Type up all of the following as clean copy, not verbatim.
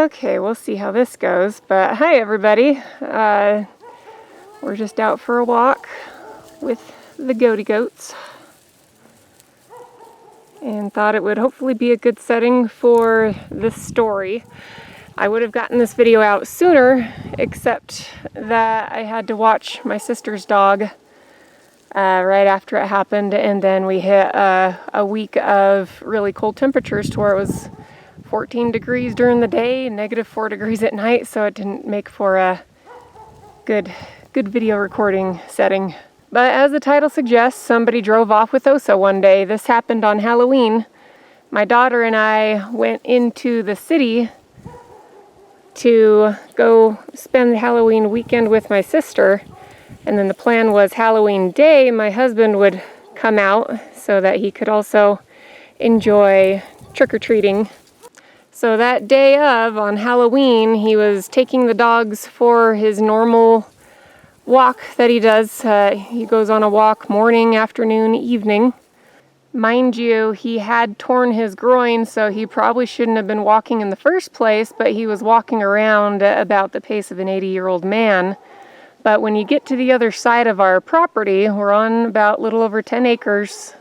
Okay, we'll see how this goes. But hi everybody. We're just out for a walk with the goaty goats. And thought it would hopefully be a good setting for this story. I would have gotten this video out sooner, except that I had to watch my sister's dog right after it happened, and then we hit a week of really cold temperatures to where it was 14 degrees during the day, -4 degrees at night, so it didn't make for a good video recording setting. But as the title suggests, somebody drove off with Osa one day. This happened on Halloween. My daughter and I went into the city to go spend the Halloween weekend with my sister, and then the plan was Halloween day my husband would come out so that he could also enjoy trick-or-treating. So that day of, on Halloween, he was taking the dogs for his normal walk that he does. He goes on a walk morning, afternoon, evening. Mind you, he had torn his groin, so he probably shouldn't have been walking in the first place, but he was walking around about the pace of an 80-year-old man. But when you get to the other side of our property, we're on about a little over 10 acres.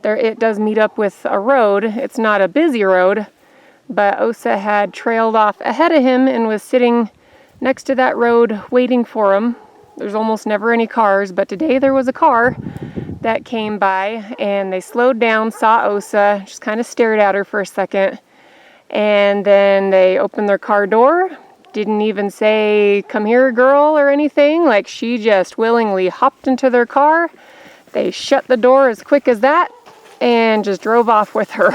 There, it does meet up with a road. It's not a busy road, but Osa had trailed off ahead of him and was sitting next to that road waiting for him. There's almost never any cars, but today there was a car that came by, and they slowed down, saw Osa, just kind of stared at her for a second, and then they opened their car door. Didn't even say, "Come here, girl," or anything. Like, she just willingly hopped into their car. They shut the door as quick as that and just drove off with her.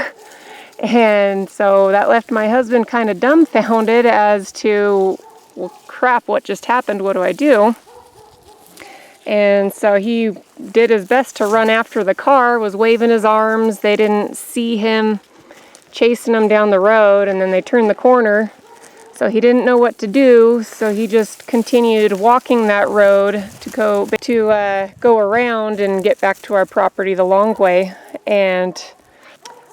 And so that left my husband kind of dumbfounded as to, well, crap, what just happened? What do I do? And so he did his best to run after the car, was waving his arms. They didn't see him, chasing him down the road, and then they turned the corner. So he didn't know what to do, so he just continued walking that road to go around and get back to our property the long way. And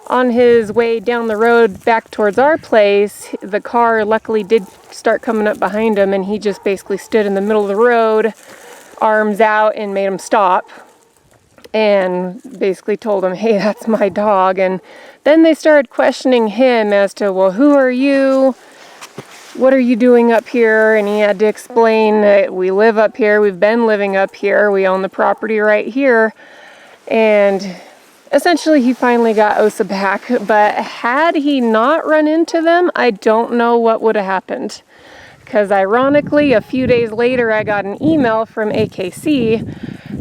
on his way down the road back towards our place, the car luckily did start coming up behind him, and he just basically stood in the middle of the road, arms out, and made him stop, and basically told him, "Hey, that's my dog." And then they started questioning him as to, "Well, who are you? What are you doing up here?" And he had to explain that we live up here, we've been living up here, we own the property right here. And essentially he finally got Osa back, but had he not run into them, I don't know what would have happened. Because ironically, a few days later, I got an email from AKC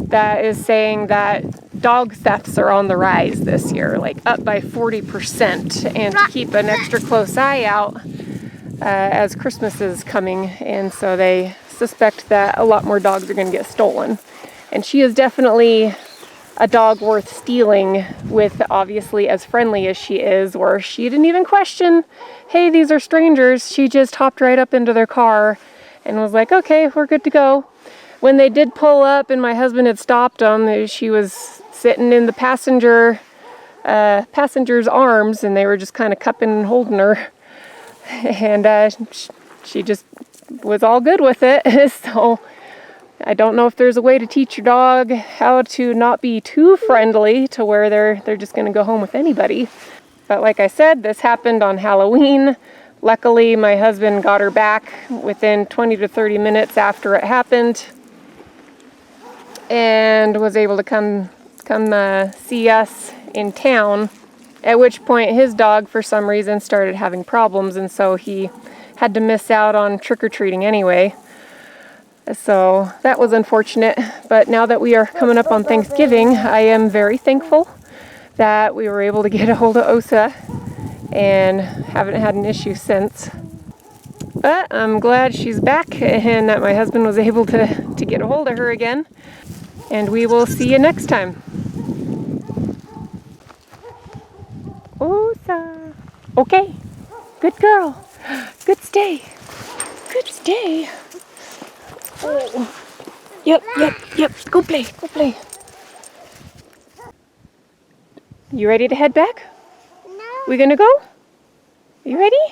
that is saying that dog thefts are on the rise this year, like up by 40%, and to keep an extra close eye out as Christmas is coming. And so they suspect that a lot more dogs are going to get stolen. And she is definitely a dog worth stealing with, obviously, as friendly as she is, where she didn't even question, "Hey, these are strangers." She just hopped right up into their car and was like, "Okay, we're good to go." When they did pull up and my husband had stopped them, she was sitting in the passenger's arms, and they were just kind of cupping and holding her. And she just was all good with it. So I don't know if there's a way to teach your dog how to not be too friendly to where they're just going to go home with anybody. But like I said, this happened on Halloween. Luckily, my husband got her back within 20 to 30 minutes after it happened, and was able to come see us in town. At which point his dog, for some reason, started having problems, and so he had to miss out on trick-or-treating anyway. So that was unfortunate, but now that we are coming up on Thanksgiving, I am very thankful that we were able to get a hold of Osa and haven't had an issue since. But I'm glad she's back and that my husband was able to get a hold of her again. And we will see you next time. Osa. Okay. Good girl. Good stay. Good stay. Oh. Yep. Go play. You ready to head back? No. We gonna go? You ready?